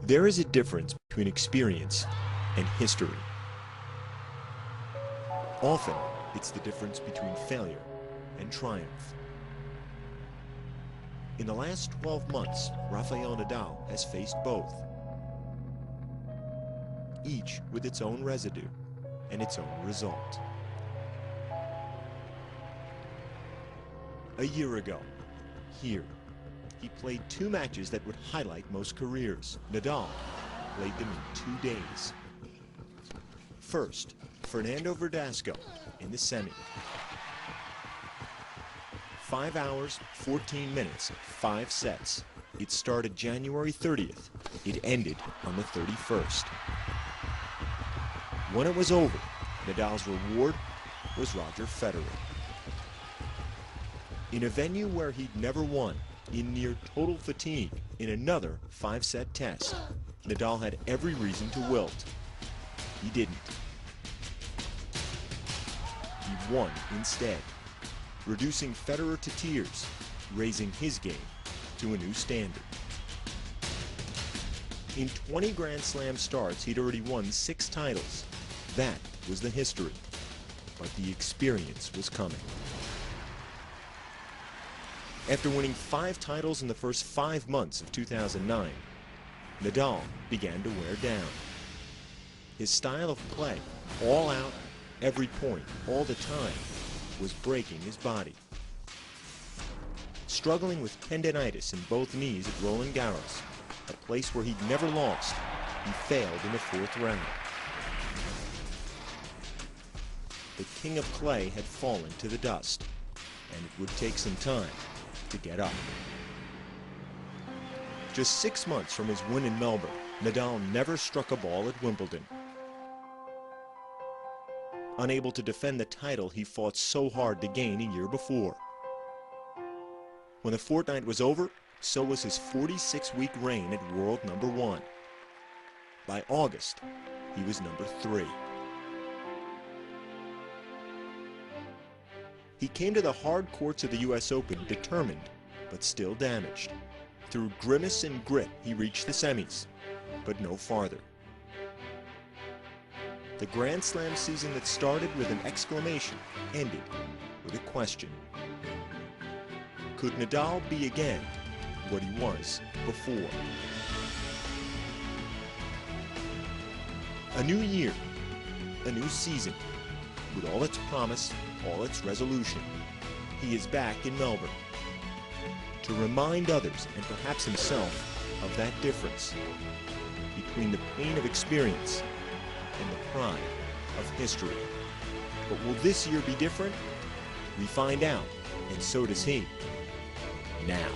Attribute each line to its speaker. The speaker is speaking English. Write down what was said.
Speaker 1: There is a difference between experience and history. Often, it's the difference between failure and triumph. In the last 12 months, Rafael Nadal has faced both, each with its own residue and its own result. A year ago, here, he played two matches that would highlight most careers. Nadal played them in 2 days. First, Fernando Verdasco in the semi. 5 hours, 14 minutes, 5 sets. It started January 30th. It ended on the 31st. When it was over, Nadal's reward was Roger Federer. In a venue where he'd never won, in near total fatigue, in another 5-set test, Nadal had every reason to wilt. He didn't. He won instead, reducing Federer to tears, raising his game to a new standard. In 20 Grand Slam starts, he'd already won 6 titles. That was the history, but the experience was coming. After winning 5 titles in the first 5 months of 2009, Nadal began to wear down. His style of play, all out, every point, all the time, was breaking his body. Struggling with tendinitis in both knees at Roland Garros, a place where he'd never lost, he failed in the 4th round. The king of clay had fallen to the dust, and it would take some time to get up. Just 6 months from his win in Melbourne, Nadal never struck a ball at Wimbledon. Unable to defend the title he fought so hard to gain a year before. When the fortnight was over, so was his 46-week reign at world number 1. By August, he was number 3. He came to the hard courts of the US Open determined, but still damaged. Through grimace and grit, he reached the semis, but no farther. The Grand Slam season that started with an exclamation ended with a question. Could Nadal be again what he was before? A new year, a new season, with all its promise, all its resolution. He is back in Melbourne to remind others, and perhaps himself, of that difference between the pain of experience and the pride of history. But will this year be different? We find out, and so does he, now.